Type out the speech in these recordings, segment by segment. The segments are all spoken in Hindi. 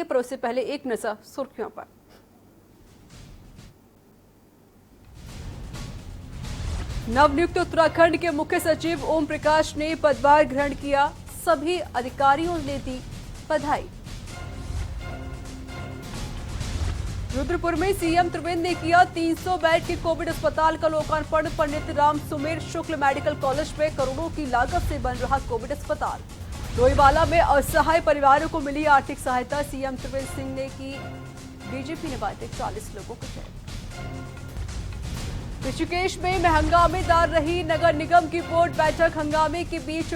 पर उससे पहले एक नजर सुर्खियों पर। नवनियुक्त उत्तराखंड के मुख्य सचिव ओम प्रकाश ने पदभार ग्रहण किया, सभी अधिकारियों ने दी बधाई। रुद्रपुर में सीएम त्रिवेंद्र ने किया 300 बेड के कोविड अस्पताल का लोकार्पण। पंडित राम सुमेर शुक्ल मेडिकल कॉलेज में करोड़ों की लागत से बन रहा कोविड अस्पताल। डोईवाला में असहाय परिवारों को मिली आर्थिक सहायता, सीएम त्रिवेंद्र सिंह ने की। बीजेपी ने बांटे 40 लोगों को चेक। ऋषिकेश में हंगामेदार रही नगर निगम की बोर्ड बैठक। हंगामे के बीच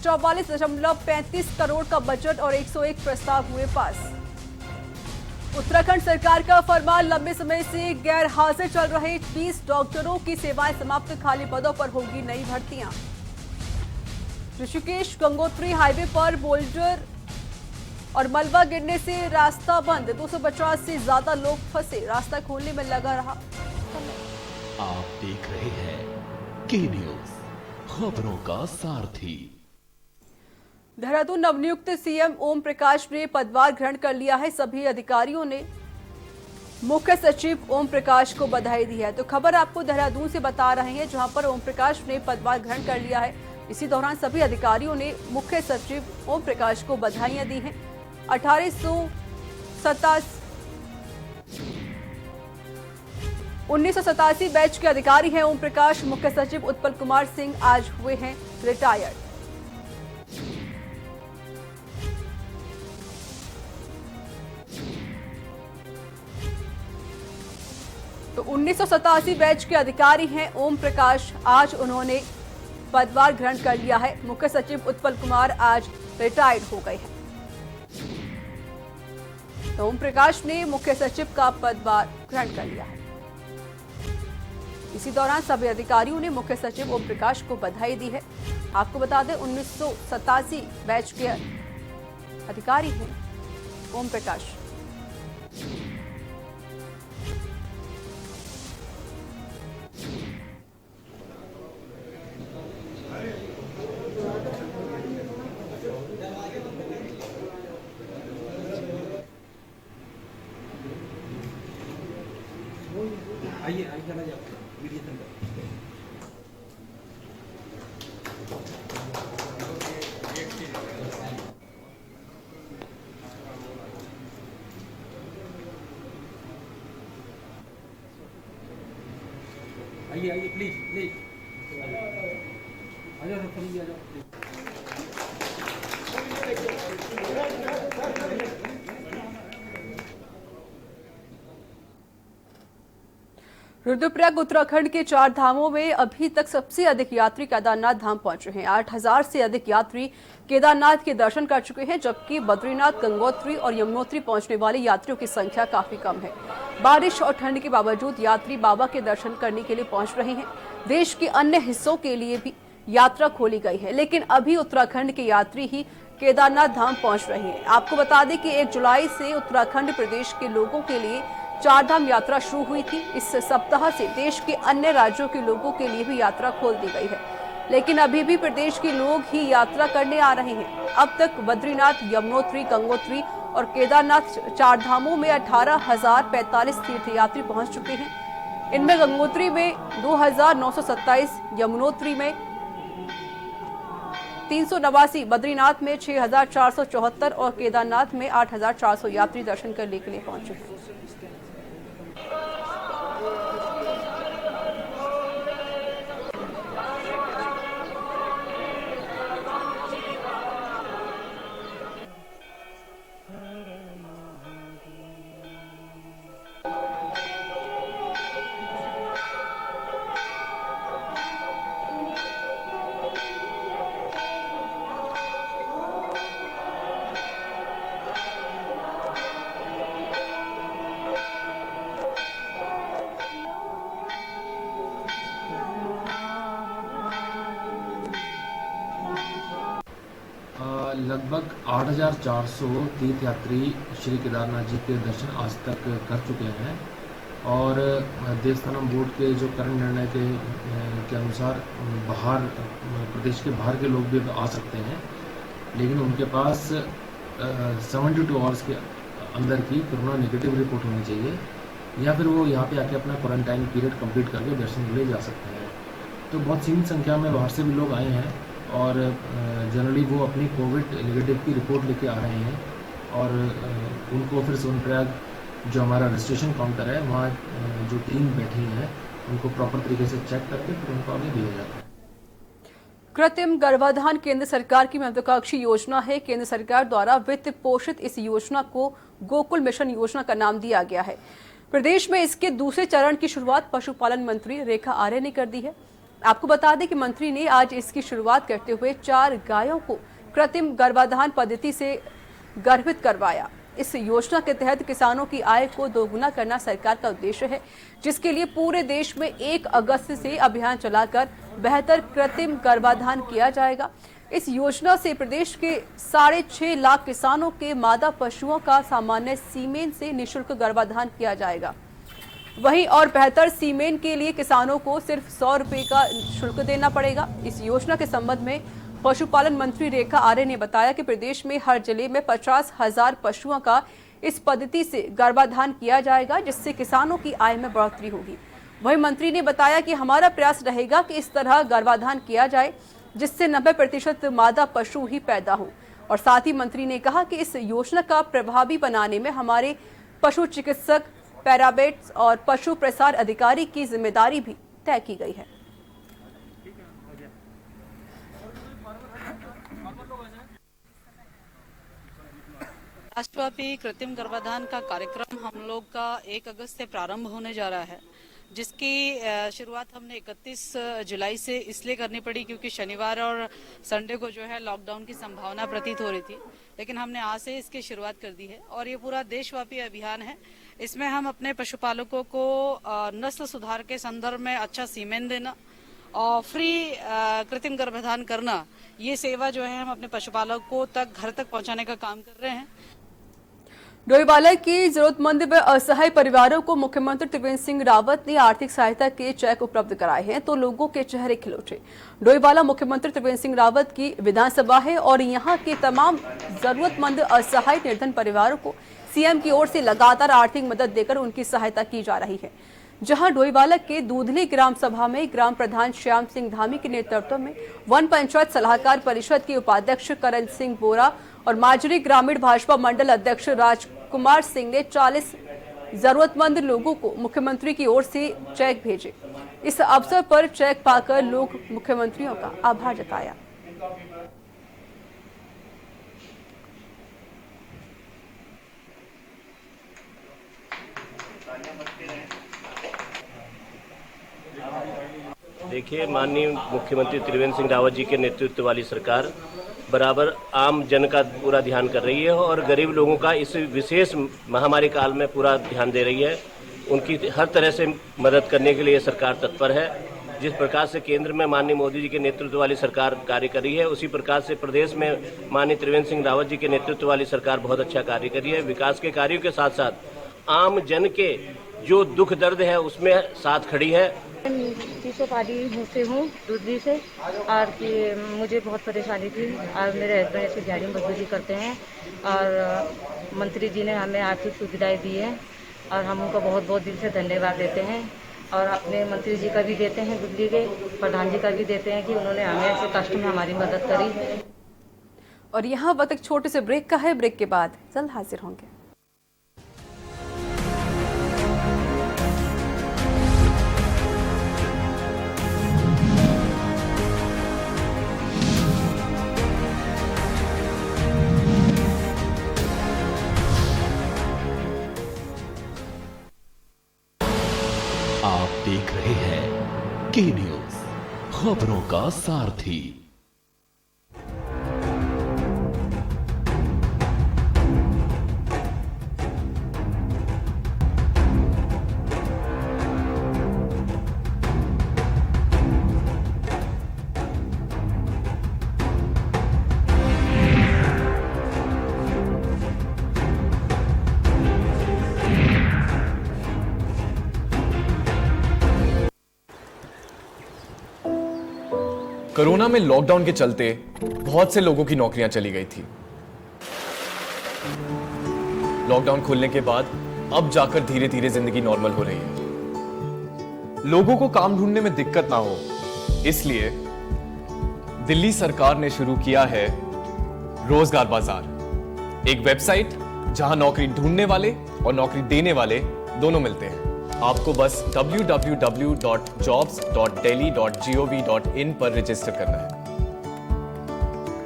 44.35 करोड़ का बजट और 101 प्रस्ताव हुए पास। उत्तराखंड सरकार का फरमान, लंबे समय से गैर हाजिर चल रहे 20 डॉक्टरों की सेवाएं समाप्त, खाली पदों पर होगी नई भर्तियां। ऋषिकेश गंगोत्री हाईवे पर बोल्डर और मलबा गिरने से रास्ता बंद, 250 से ज्यादा लोग फंसे, रास्ता खोलने में लगा रहा समय। आप देख रहे हैं के न्यूज, खबरों का सारथी। देहरादून नवनियुक्त सीएम ओम प्रकाश ने पदभार ग्रहण कर लिया है। सभी अधिकारियों ने मुख्य सचिव ओम प्रकाश को बधाई दी है। तो खबर आपको देहरादून से बता रहे हैं, जहां पर ओम प्रकाश ने पदभार ग्रहण कर लिया है। इसी दौरान सभी अधिकारियों ने मुख्य सचिव ओम प्रकाश को बधाइयां दी हैं। 1987 बैच के अधिकारी हैं ओम प्रकाश। मुख्य सचिव उत्पल कुमार सिंह आज हुए हैं रिटायर्ड। तो 1987 बैच के अधिकारी हैं ओम प्रकाश, आज उन्होंने पदभार ग्रहण कर लिया है। मुख्य सचिव उत्पल कुमार आज रिटायर्ड हो गए हैं। तो ओम प्रकाश ने मुख्य सचिव का पदभार ग्रहण कर लिया है। इसी दौरान सभी अधिकारियों ने मुख्य सचिव ओम प्रकाश को बधाई दी है। आपको बता दें 1987 बैच के अधिकारी हैं ओम प्रकाश। आइए चला जाओ वीडियो तक। आइए प्लीज आ जाओ प्लीज आ जाओ। रुद्रप्रयाग उत्तराखंड के 4 धामों में अभी तक सबसे अधिक यात्री केदारनाथ धाम पहुंचे हैं। 8,000 से अधिक यात्री केदारनाथ के दर्शन कर चुके हैं, जबकि बद्रीनाथ, गंगोत्री और यमुनोत्री पहुंचने वाले यात्रियों की संख्या काफी कम है। बारिश और ठंड के बावजूद यात्री बाबा के दर्शन करने के लिए पहुंच रहे हैं। देश के अन्य हिस्सों के लिए भी यात्रा खोली गई है, लेकिन अभी उत्तराखंड के यात्री ही केदारनाथ धाम पहुंच रहे हैं। आपको बता दें कि 1 जुलाई से उत्तराखंड प्रदेश के लोगों के लिए 4 धाम यात्रा शुरू हुई थी। इस सप्ताह से देश के अन्य राज्यों के लोगों के लिए भी यात्रा खोल दी गई है, लेकिन अभी भी प्रदेश के लोग ही यात्रा करने आ रहे हैं। अब तक बद्रीनाथ, यमुनोत्री, गंगोत्री और केदारनाथ 4 धामों में 18,045 तीर्थयात्री पहुंच चुके हैं। इनमें गंगोत्री में 2,927, यमुनोत्री में 389, बद्रीनाथ में 6,474 और केदारनाथ में 8,400 यात्री दर्शन करने के लिए पहुंचे हैं। लगभग 8,400 तीर्थयात्री श्री केदारनाथ जी के दर्शन आज तक कर चुके हैं और देवस्थानम बोर्ड के जो करंट निर्णय के अनुसार प्रदेश के बाहर के लोग भी आ सकते हैं, लेकिन उनके पास 72 आवर्स के अंदर की कोरोना नेगेटिव रिपोर्ट होनी चाहिए, या फिर वो यहाँ पे आके अपना क्वारंटाइन पीरियड कंप्लीट करके दर्शन के लिए जा सकते हैं। तो बहुत सीमित संख्या में बाहर से भी लोग आए हैं और जनरली वो अपनी कोविड नेगेटिव की रिपोर्ट लेके आ रहे हैं और उनको फिर सोनप्रयाग जो हमारा रजिस्ट्रेशन काउंटर है वहाँ जो टीम बैठी है उनको प्रॉपर तरीके से चेक करके फिर उनको आगे दिया जाता है। कृत्रिम गर्भाधान केंद्र सरकार की महत्वाकांक्षी योजना है। केंद्र सरकार द्वारा वित्त पोषित इस योजना को गोकुल मिशन योजना का नाम दिया गया है। प्रदेश में इसके दूसरे चरण की शुरुआत पशुपालन मंत्री रेखा आर्य ने कर दी है। आपको बता दें कि मंत्री ने आज इसकी शुरुआत करते हुए 4 गायों को कृत्रिम गर्भाधान पद्धति से गर्भित करवाया। इस योजना के तहत किसानों की आय को दोगुना करना सरकार का उद्देश्य है, जिसके लिए पूरे देश में 1 अगस्त से अभियान चलाकर बेहतर कृत्रिम गर्भाधान किया जाएगा। इस योजना से प्रदेश के 6.5 लाख किसानों के मादा पशुओं का सामान्य सीमेन से निःशुल्क गर्भाधान किया जाएगा। वहीं और बेहतर सीमेन के लिए किसानों को सिर्फ 100 रुपए का शुल्क देना पड़ेगा। इस योजना के संबंध में पशुपालन मंत्री रेखा आर्य ने बताया कि प्रदेश में हर जिले में 50,000 पशुओं का इस पद्धति से गर्भाधान किया जाएगा, जिससे किसानों की आय में बढ़ोतरी होगी। वहीं मंत्री ने बताया कि हमारा प्रयास रहेगा कि इस तरह गर्भाधान किया जाए जिससे 90% मादा पशु ही पैदा हो। और साथ ही मंत्री ने कहा कि इस योजना का प्रभावी बनाने में हमारे पशु चिकित्सक, पैरावेट्स और पशु प्रसार अधिकारी की जिम्मेदारी भी तय की गई है। राष्ट्रव्यापी कृत्रिम गर्भाधान का कार्यक्रम हम लोग का 1 अगस्त से प्रारंभ होने जा रहा है, जिसकी शुरुआत हमने 31 जुलाई से इसलिए करनी पड़ी क्योंकि शनिवार और संडे को जो है लॉकडाउन की संभावना प्रतीत हो रही थी, लेकिन हमने आज से इसकी शुरुआत कर दी है और ये पूरा देशव्यापी अभियान है। इसमें हम अपने पशुपालकों को नस्ल सुधार के संदर्भ में अच्छा सीमेन देना और फ्री कृत्रिम गर्भाधान करना, ये सेवा जो है हम अपने पशुपालकों तक घर तक पहुंचाने का काम कर रहे हैं। डोईवाला के जरूरतमंद व असहाय परिवारों को मुख्यमंत्री त्रिवेंद्र सिंह रावत ने आर्थिक सहायता के चेक उपलब्ध कराए हैं, तो लोगों के चेहरे खिल उठे। डोईवाला मुख्यमंत्री त्रिवेंद्र सिंह रावत की विधानसभा है और यहां के तमाम जरूरतमंद असहाय निर्धन परिवारों को सीएम की ओर से लगातार आर्थिक मदद देकर उनकी सहायता की जा रही है। जहां डोईवाला के दूधली ग्राम सभा में ग्राम प्रधान श्याम सिंह धामी के नेतृत्व में वन पंचायत सलाहकार परिषद के उपाध्यक्ष करण सिंह बोरा और माजरी ग्रामीण भाजपा मंडल अध्यक्ष राजकुमार सिंह ने 40 जरूरतमंद लोगों को मुख्यमंत्री की ओर से चेक भेजे। इस अवसर पर चेक पाकर लोग मुख्यमंत्रियों का आभार जताया। देखिए, माननीय मुख्यमंत्री त्रिवेंद्र सिंह रावत जी के नेतृत्व वाली सरकार बराबर आम जन का पूरा ध्यान कर रही है और गरीब लोगों का इस विशेष महामारी काल में पूरा ध्यान दे रही है। उनकी हर तरह से मदद करने के लिए सरकार तत्पर है। जिस प्रकार से केंद्र में माननीय मोदी जी के नेतृत्व वाली सरकार कार्य कर रही है, उसी प्रकार से प्रदेश में माननीय त्रिवेंद्र सिंह रावत जी के नेतृत्व वाली सरकार बहुत अच्छा कार्य कर रही है। विकास के कार्यों के साथ साथ आम जन के जो दुख दर्द है उसमें साथ खड़ी है। पाली से हूँ, दूधली से, और कि मुझे बहुत परेशानी थी और मेरे हस्बैंड ऐसे दिहाड़ी मजदूरी करते हैं और मंत्री जी ने हमें आर्थिक सुविधाएं दी है और हम उनको बहुत बहुत दिल से धन्यवाद देते हैं और अपने मंत्री जी का भी देते हैं, दूधली के प्रधान जी का भी देते हैं कि उन्होंने हमें ऐसे कष्ट में हमारी मदद करी। और यहाँ वक्त एक छोटे से ब्रेक का है। ब्रेक के बाद जल्द हाजिर होंगे। आप देख रहे हैं के न्यूज, खबरों का सारथी। कोरोना में लॉकडाउन के चलते बहुत से लोगों की नौकरियां चली गई थी। लॉकडाउन खुलने के बाद अब जाकर धीरे धीरे जिंदगी नॉर्मल हो रही है। लोगों को काम ढूंढने में दिक्कत ना हो, इसलिए दिल्ली सरकार ने शुरू किया है रोजगार बाजार, एक वेबसाइट जहां नौकरी ढूंढने वाले और नौकरी देने वाले दोनों मिलते हैं। आपको बस www.jobs.delhi.gov.in पर रजिस्टर करना है।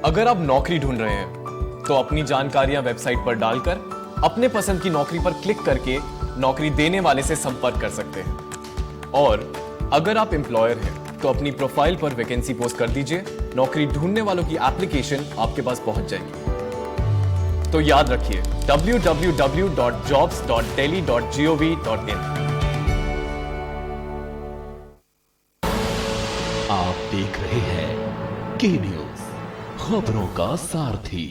अगर आप नौकरी ढूंढ रहे हैं तो अपनी जानकारियां वेबसाइट पर डालकर अपने पसंद की नौकरी पर क्लिक करके नौकरी देने वाले से संपर्क कर सकते हैं। और अगर आप एम्प्लॉयर हैं तो अपनी प्रोफाइल पर वैकेंसी पोस्ट कर दीजिए, नौकरी ढूंढने वालों की एप्लीकेशन आपके पास पहुंच जाएगी। तो याद रखिए www.jobs.delhi.gov.in। आप देख रहे हैं के न्यूज, खबरों का सारथी।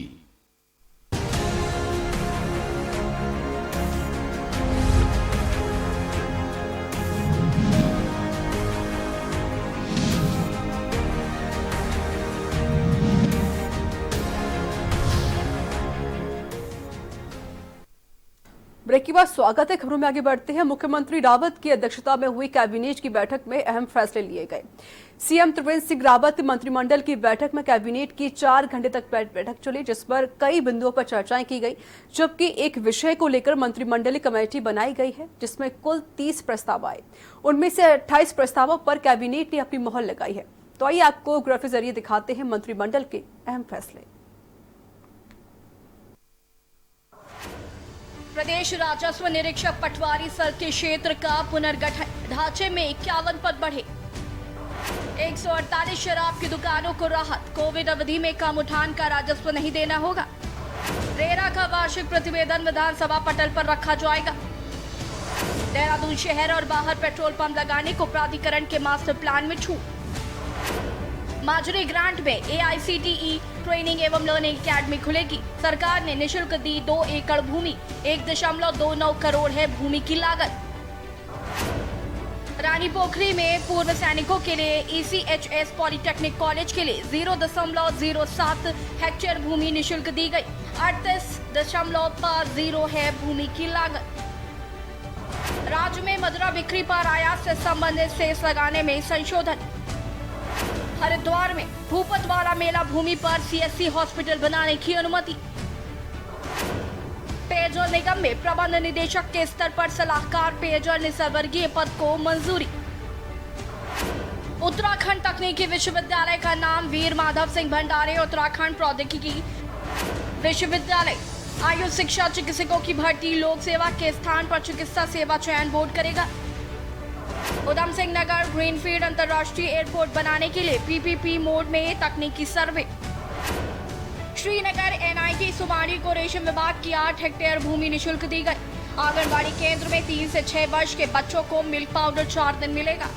ब्रेक के बाद स्वागत है। खबरों में आगे बढ़ते हैं। मुख्यमंत्री रावत की अध्यक्षता में हुई कैबिनेट की बैठक में अहम फैसले लिए गए। सीएम त्रिवेंद्र सिंह रावत मंत्रिमंडल की बैठक में कैबिनेट की 4 घंटे तक बैठक चली, जिस पर कई बिंदुओं पर चर्चाएं की गई, जबकि एक विषय को लेकर मंत्रिमंडलीय कमेटी बनाई गई है जिसमें कुल 30 प्रस्ताव आए। उनमें से 28 प्रस्तावों पर कैबिनेट ने अपनी मोहर लगाई है। तो आइए आपको ग्राफिक जरिए दिखाते हैं मंत्रिमंडल के अहम फैसले। प्रदेश राजस्व निरीक्षक पटवारी सर के क्षेत्र का पुनर्गठन, ढांचे में 51 पद बढ़े। 148 शराब की दुकानों को राहत, कोविड अवधि में कम उठान का राजस्व नहीं देना होगा। रेरा का वार्षिक प्रतिवेदन विधानसभा पटल पर रखा जाएगा। देहरादून शहर और बाहर पेट्रोल पंप लगाने को प्राधिकरण के मास्टर प्लान में छूट। माजुरी ग्रांट में AICTE ट्रेनिंग एवं लर्निंग अकेडमी खुलेगी। सरकार ने निःशुल्क दी 2 एकड़ भूमि, 1.29 करोड़ है भूमि की लागत। रानी पोखरी में पूर्व सैनिकों के लिए ECHS पॉलिटेक्निक कॉलेज के लिए 0.07 हेक्टेयर भूमि निःशुल्क दी गई। 38.50 है भूमि की लागत। राज्य में मदिरा बिक्री पर आयात से संबंधित सेस लगाने में संशोधन। हरिद्वार में भूपतवाला मेला भूमि पर CSC हॉस्पिटल बनाने की अनुमति। पेयजल निगम में प्रबंध निदेशक के स्तर पर सलाहकार पेयजल निसर्वर्गीय पद को मंजूरी। उत्तराखंड तकनीकी विश्वविद्यालय का नाम वीर माधव सिंह भंडारे उत्तराखंड प्रौद्योगिकी विश्वविद्यालय। आयु शिक्षा चिकित्सकों की भर्ती लोक सेवा के स्थान पर चिकित्सा सेवा चयन बोर्ड करेगा। उधम सिंह नगर ग्रीनफील्ड अंतर्राष्ट्रीय एयरपोर्ट बनाने के लिए PPP मोड में तकनीकी सर्वे। श्रीनगर NIT सुमाड़ी को रेशम विभाग की 8 हेक्टेयर भूमि निःशुल्क दी गई। आंगनबाड़ी केंद्र में 3 से 6 वर्ष के बच्चों को मिल्क पाउडर 4 दिन मिलेगा।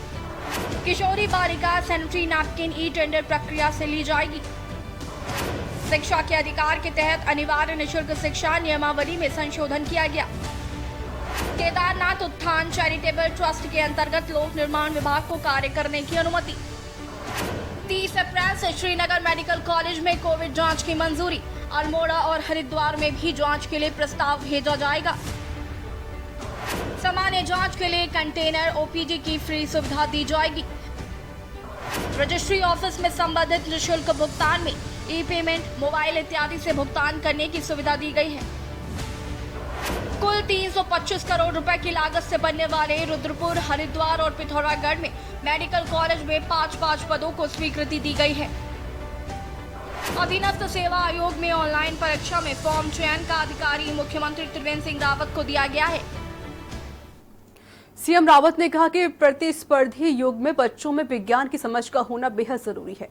किशोरी बालिका सैनिटरी नैपकिन ई-टेंडर प्रक्रिया से ली जाएगी। शिक्षा के अधिकार के तहत अनिवार्य निःशुल्क शिक्षा नियमावली में संशोधन किया गया। केदारनाथ उत्थान चैरिटेबल ट्रस्ट के अंतर्गत लोक निर्माण विभाग को कार्य करने की अनुमति। 30 अप्रैल से श्रीनगर मेडिकल कॉलेज में कोविड जांच की मंजूरी। अल्मोड़ा और हरिद्वार में भी जांच के लिए प्रस्ताव भेजा जाएगा। सामान्य जांच के लिए कंटेनर OPD की फ्री सुविधा दी जाएगी। रजिस्ट्री ऑफिस में संबंधित निःशुल्क भुगतान में ई-पेमेंट, मोबाइल इत्यादि से भुगतान करने की सुविधा दी गई है। कुल 325 करोड़ रुपए की लागत से बनने वाले रुद्रपुर, हरिद्वार और पिथौरागढ़ में मेडिकल कॉलेज में 5-5 पदों को स्वीकृति दी गई है। अधीनस्थ सेवा आयोग में ऑनलाइन परीक्षा में फॉर्म चयन का अधिकारी मुख्यमंत्री त्रिवेंद्र सिंह रावत को दिया गया है। सीएम रावत ने कहा कि प्रतिस्पर्धी युग में बच्चों में विज्ञान की समझ का होना बेहद जरूरी है।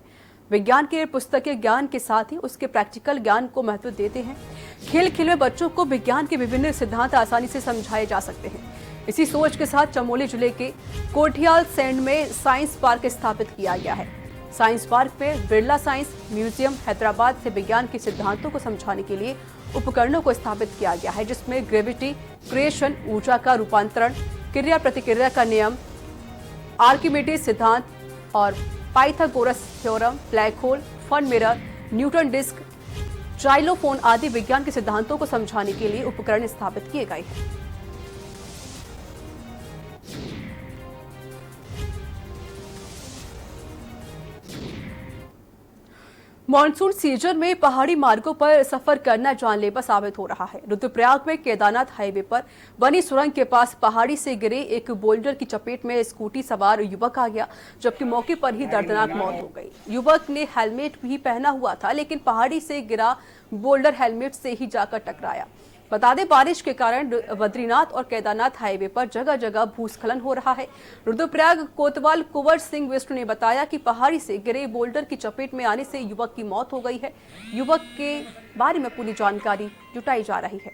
विज्ञान के पुस्तकीय ज्ञान के साथ ही उसके प्रैक्टिकल ज्ञान को महत्व देते हैं। खेल खेल में बच्चों को विज्ञान के विभिन्न सिद्धांत आसानी से समझाए जा सकते हैं। इसी सोच के साथ चमोली जिले के कोठियाल सेंड में साइंस पार्क स्थापित किया गया है। साइंस पार्क में बिरला साइंस म्यूजियम हैदराबाद से विज्ञान के सिद्धांतों को समझाने के लिए उपकरणों को स्थापित किया गया है, जिसमें ग्रेविटी, क्रिएशन, ऊर्जा का रूपांतरण, क्रिया प्रतिक्रिया का नियम, आर्किमिडीज सिद्धांत और Pythagoras theorem, black hole, fun mirror, Newton disc, xylophone आदि विज्ञान के सिद्धांतों को समझाने के लिए उपकरण स्थापित किए गए हैं। मॉनसून सीजन में पहाड़ी मार्गों पर सफर करना जानलेवा साबित हो रहा है। रुद्रप्रयाग में केदारनाथ हाईवे पर बनी सुरंग के पास पहाड़ी से गिरे एक बोल्डर की चपेट में स्कूटी सवार युवक आ गया, जबकि मौके पर ही दर्दनाक मौत हो गई। युवक ने हेलमेट भी पहना हुआ था, लेकिन पहाड़ी से गिरा बोल्डर हेलमेट से ही जाकर टकराया। बता दें, बारिश के कारण बद्रीनाथ और केदारनाथ हाईवे पर जगह जगह भूस्खलन हो रहा है। रुद्रप्रयाग कोतवाल कुंवर सिंह विष्णु ने बताया कि पहाड़ी से गिरे बोल्डर की चपेट में आने से युवक की मौत हो गई है। युवक के बारे में पूरी जानकारी जुटाई जा रही है।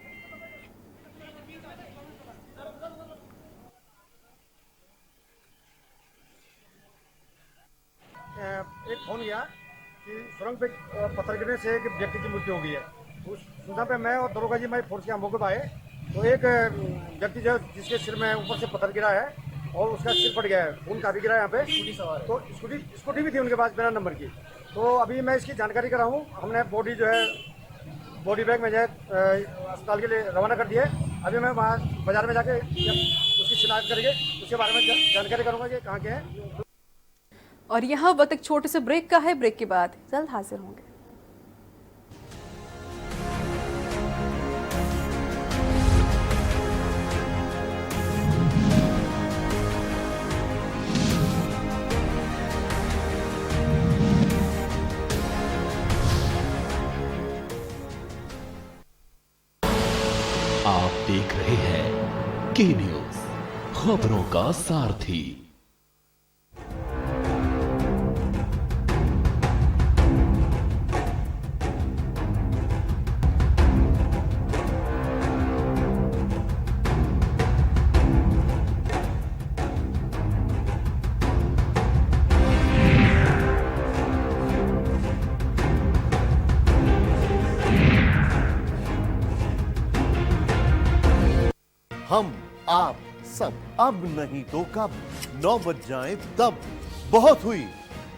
एक फोन किया कि सुरंग पे पत्थर गिरने से एक व्यक्ति की मृत्यु हो गई है। उस सूचना पे मैं और दरोगा जी मैं फोर्स के मौके पर आए तो एक व्यक्ति जो जिसके सिर में ऊपर से पत्थर गिरा है और उसका सिर फट गया है, खून काफी गिरा है यहाँ पे। तो स्कूटी भी थी उनके पास बिना नंबर की। तो अभी मैं इसकी जानकारी कर रहा हूँ। हमने बॉडी जो है बॉडी बैग में जो है अस्पताल के लिए रवाना कर दिया है। अभी मैं वहाँ बाजार में जाके उसकी शिनाख्त करके उसके बारे में जानकारी करूँगा कि कहाँ के हैं। और यहाँ वक्त एक छोटे से ब्रेक का है। ब्रेक के बाद जल्द हाजिर होंगे। आप देख रहे हैं के न्यूज, खबरों का सारथी। हम आप सब अब नहीं तो कब 9 बज जाए तब। बहुत हुई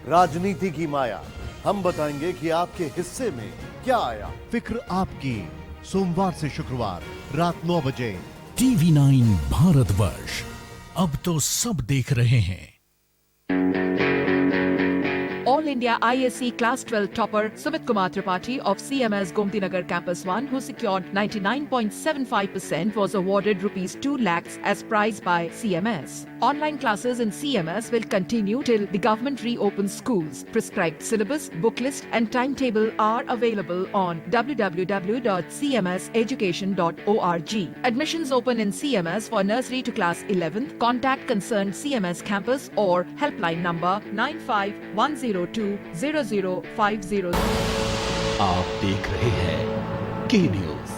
राजनीति की माया, हम बताएंगे कि आपके हिस्से में क्या आया। फिक्र आपकी, सोमवार से शुक्रवार रात 9 बजे। TV9 भारतवर्ष, अब तो सब देख रहे हैं। All India ISC Class 12 topper Sumit Kumar Tripathi of CMS Gomti Nagar Campus 1, who secured 99.75%, was awarded rupees 2 lakhs as prize by CMS. Online classes in CMS will continue till the government reopens schools. Prescribed syllabus, book list and timetable are available on www.cmseducation.org. Admissions open in CMS for nursery to class 11th. Contact concerned CMS campus or helpline number 9510200500. आप देख रहे हैं के न्यूज,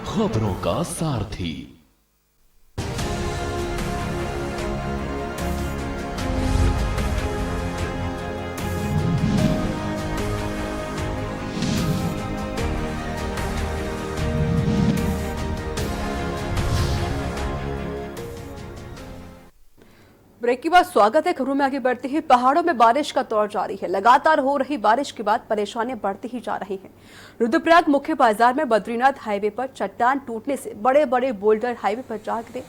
खबरों का सारथी। ब्रेक के बाद स्वागत है। खबरों में आगे बढ़ते हैं। पहाड़ों में बारिश का दौर जारी है। लगातार हो रही बारिश के बाद परेशानियां बढ़ती ही जा रही हैं। रुद्रप्रयाग मुख्य बाजार में बद्रीनाथ हाईवे पर चट्टान टूटने से बड़े बड़े बोल्डर हाईवे पर जा गिरे,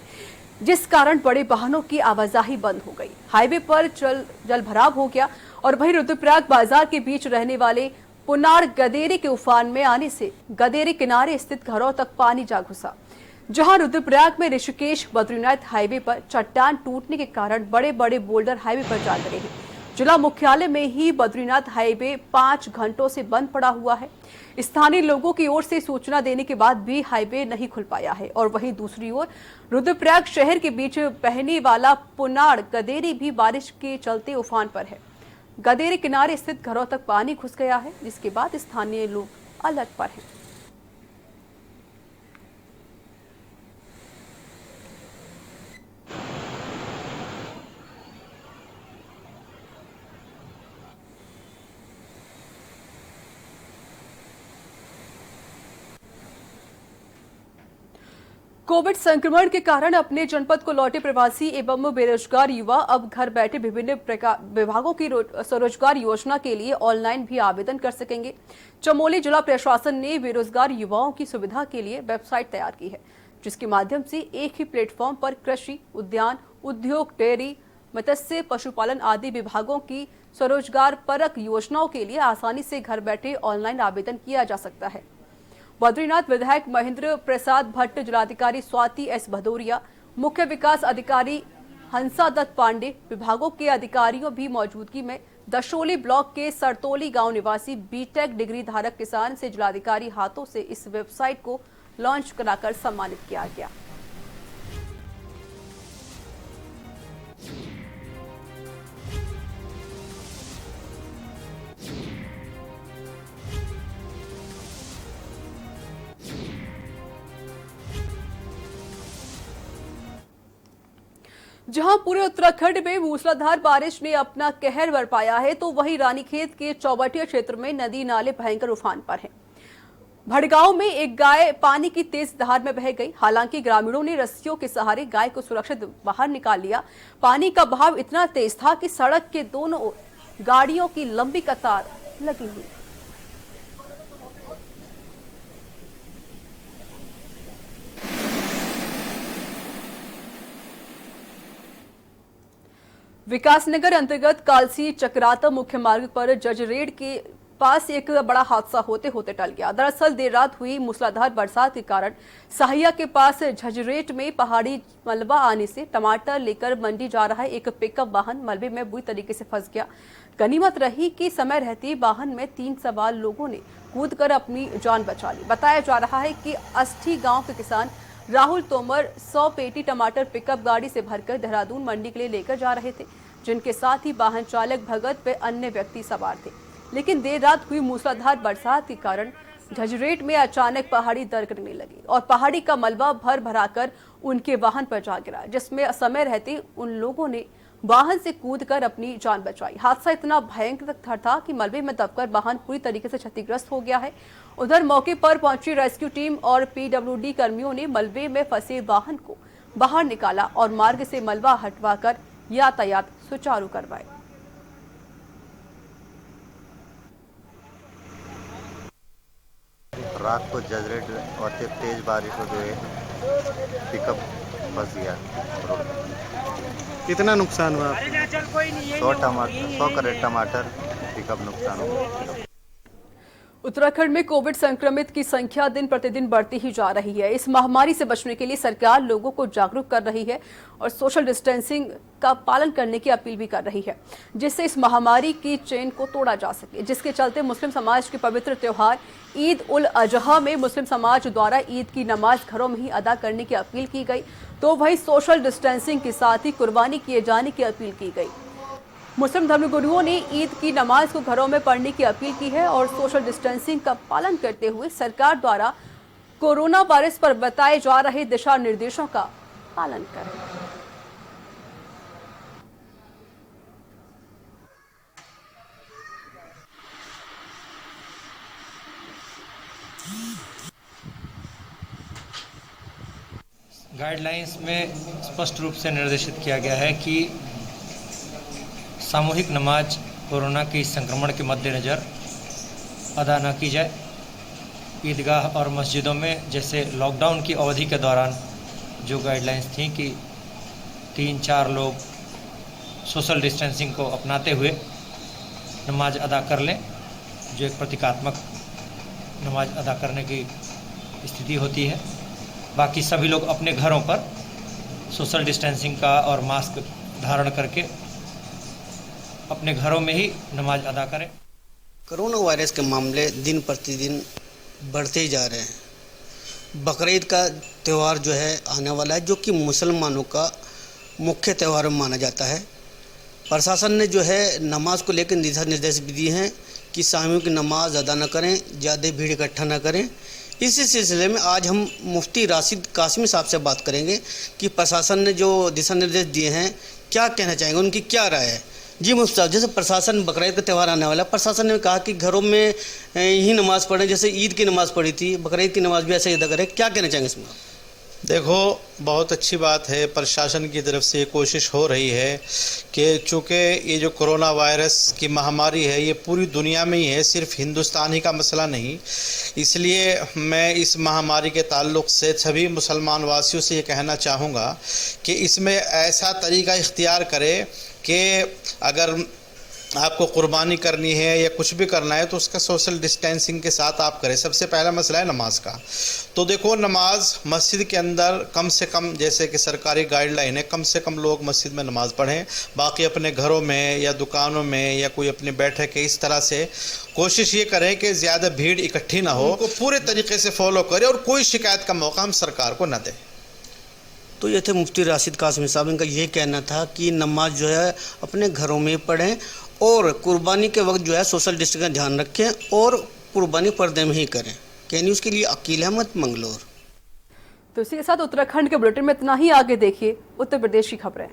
जिस कारण बड़े वाहनों की आवाजाही बंद हो गई। हाईवे पर जल भराव हो गया और वहीं रुद्रप्रयाग बाजार के बीच रहने वाले पुनाड़ गदेरी के उफान में आने से गदेरी किनारे स्थित घरों तक पानी जा घुसा। जहां रुद्रप्रयाग में ऋषिकेश बद्रीनाथ हाईवे पर चट्टान टूटने के कारण बड़े बड़े बोल्डर हाईवे पर जा गिरे हैं। जिला मुख्यालय में ही बद्रीनाथ हाईवे 5 घंटों से बंद पड़ा हुआ है। स्थानीय लोगों की ओर से सूचना देने के बाद भी हाईवे नहीं खुल पाया है। और वहीं दूसरी ओर रुद्रप्रयाग शहर के बीच बहने वाला पुनाड़ गदेरी भी बारिश के चलते उफान पर है। गदेरी किनारे स्थित घरों तक पानी घुस गया है, जिसके बाद स्थानीय लोग अलर्ट पर हैं। कोविड संक्रमण के कारण अपने जनपद को लौटे प्रवासी एवं बेरोजगार युवा अब घर बैठे विभिन्न विभागों की स्वरोजगार योजना के लिए ऑनलाइन भी आवेदन कर सकेंगे। चमोली जिला प्रशासन ने बेरोजगार युवाओं की सुविधा के लिए वेबसाइट तैयार की है, जिसके माध्यम से एक ही प्लेटफॉर्म पर कृषि, उद्यान, उद्योग, डेयरी, मत्स्य, पशुपालन आदि विभागों की स्वरोजगार परक योजनाओं के लिए आसानी से घर बैठे ऑनलाइन आवेदन किया जा सकता है। बद्रीनाथ विधायक महेंद्र प्रसाद भट्ट, जिलाधिकारी स्वाति एस भदौरिया, मुख्य विकास अधिकारी हंसादत्त पांडे, विभागों के अधिकारियों भी मौजूदगी में दशोली ब्लॉक के सरतोली गांव निवासी बीटेक डिग्री धारक किसान से जिलाधिकारी हाथों से इस वेबसाइट को लॉन्च कराकर सम्मानित किया गया। जहां पूरे उत्तराखंड में मूसलाधार बारिश ने अपना कहर बरपाया है, तो वहीं रानीखेत के चौबटिया क्षेत्र में नदी नाले भयंकर उफान पर हैं। भड़गांव में एक गाय पानी की तेज धार में बह गई। हालांकि ग्रामीणों ने रस्सियों के सहारे गाय को सुरक्षित बाहर निकाल लिया। पानी का बहाव इतना तेज था कि सड़क के दोनों ओर गाड़ियों की लंबी कतार लगी हुई। विकासनगर अंतर्गत कालसी चक्राता मुख्य मार्ग पर जजरेड के पास एक बड़ा हादसा होते होते टल गया। दरअसल देर रात हुई मूसलाधार बरसात के कारण सहिया के पास झजरेट में पहाड़ी मलबा आने से टमाटर लेकर मंडी जा रहा एक पिकअप वाहन मलबे में बुरी तरीके से फंस गया। गनीमत रही कि समय रहते वाहन में 3 सवार लोगों ने कूदकर अपनी जान बचा ली। बताया जा रहा है कि अस्थी गांव के किसान राहुल तोमर 100 पेटी टमाटर पिकअप गाड़ी से भरकर देहरादून मंडी के लिए लेकर जा रहे थे, जिनके साथ ही वाहन चालक भगत व अन्य व्यक्ति सवार थे। लेकिन देर रात हुई मूसलाधार बरसात के कारण झजरेट में अचानक पहाड़ी दरकने लगी और पहाड़ी का मलबा भर भराकर उनके वाहन पर जा गिरा, जिसमें समय रहते उन लोगों ने वाहन से कूदकर अपनी जान बचाई। हादसा इतना भयंकर था कि मलबे में दबकर वाहन पूरी तरीके से क्षतिग्रस्त हो गया है। उधर मौके पर पहुंची रेस्क्यू टीम और पीडब्ल्यूडी कर्मियों ने मलबे में फंसे वाहन को बाहर निकाला और मार्ग से मलबा हटवाकर यातायात सुचारू करवाए। रात को जजरेट और तेज बारिश होते हुए पिकअप फंस गया रोड पर। कितना नुकसान हुआ? 100 करेट टमाटर पिकअप नुकसान हुआ। उत्तराखंड में कोविड संक्रमित की संख्या दिन प्रतिदिन बढ़ती ही जा रही है। इस महामारी से बचने के लिए सरकार लोगों को जागरूक कर रही है और सोशल डिस्टेंसिंग का पालन करने की अपील भी कर रही है, जिससे इस महामारी की चेन को तोड़ा जा सके। जिसके चलते मुस्लिम समाज के पवित्र त्योहार ईद उल अजहा में मुस्लिम समाज द्वारा ईद की नमाज घरों में ही अदा करने की अपील की गई, तो वहीं सोशल डिस्टेंसिंग के साथ ही कुर्बानी किए जाने की अपील की गई। मुस्लिम धर्मगुरुओं ने ईद की नमाज को घरों में पढ़ने की अपील की है और सोशल डिस्टेंसिंग का पालन करते हुए सरकार द्वारा कोरोना वायरस पर बताए जा रहे दिशा निर्देशों का पालन करें। गाइडलाइंस में स्पष्ट रूप से निर्देशित किया गया है कि सामूहिक नमाज कोरोना के संक्रमण के मद्देनज़र अदा न की जाए। ईदगाह और मस्जिदों में जैसे लॉकडाउन की अवधि के दौरान जो गाइडलाइंस थी कि 3-4 लोग सोशल डिस्टेंसिंग को अपनाते हुए नमाज अदा कर लें, जो एक प्रतीकात्मक नमाज अदा करने की स्थिति होती है। बाकी सभी लोग अपने घरों पर सोशल डिस्टेंसिंग का और मास्क धारण करके अपने घरों में ही नमाज अदा करें। कोरोना वायरस के मामले दिन प्रतिदिन बढ़ते ही जा रहे हैं। बकरीद का त्यौहार जो है आने वाला है, जो कि मुसलमानों का मुख्य त्यौहार माना जाता है। प्रशासन ने जो है नमाज को लेकर दिशा निर्देश भी दिए हैं कि सामूहिक नमाज अदा न करें, ज़्यादा भीड़ इकट्ठा न करें। इसी सिलसिले में आज हम मुफ्ती राशिद कासमी साहब से बात करेंगे कि प्रशासन ने जो दिशा निर्देश दिए हैं क्या कहना चाहेंगे, उनकी क्या राय है। जी मुफ्ती साहब, जैसे प्रशासन बकरीद का त्यौहार आने वाला है, प्रशासन ने कहा कि घरों में ही नमाज़ पढ़ें, जैसे ईद की नमाज़ पढ़ी थी, बकरीद की नमाज़ भी ऐसे ही अदा करें, क्या कहना चाहेंगे इसमें? देखो, बहुत अच्छी बात है, प्रशासन की तरफ से ये कोशिश हो रही है कि चूँकि ये जो कोरोना वायरस की महामारी है ये पूरी दुनिया में ही है, सिर्फ हिंदुस्तान ही का मसला नहीं। इसलिए मैं इस महामारी के ताल्लुक़ से सभी मुसलमान वासियों से ये कहना चाहूँगा कि इसमें ऐसा तरीका इख्तियार करें कि अगर आपको कुर्बानी करनी है या कुछ भी करना है तो उसका सोशल डिस्टेंसिंग के साथ आप करें। सबसे पहला मसला है नमाज का। तो देखो, नमाज मस्जिद के अंदर कम से कम, जैसे कि सरकारी गाइडलाइन है, कम से कम लोग मस्जिद में नमाज़ पढ़ें। बाकी अपने घरों में या दुकानों में या कोई अपनी बैठक है, इस तरह से कोशिश ये करें कि ज़्यादा भीड़ इकट्ठी ना हो, उनको पूरे तरीके से फॉलो करें और कोई शिकायत का मौका हम सरकार को न दें। तो ये थे मुफ्ती राशिद कासमी साहब। इनका ये कहना था कि नमाज जो है अपने घरों में पढ़ें और कुर्बानी के वक्त जो है सोशल डिस्टेंस का ध्यान रखें और कुर्बानी पर्दे में ही करें। के न्यूज़ के लिए अकील अहमद, मंगलोर। तो इसी के साथ उत्तराखंड के बुलेटिन में इतना ही। आगे देखिए उत्तर प्रदेश की खबरें।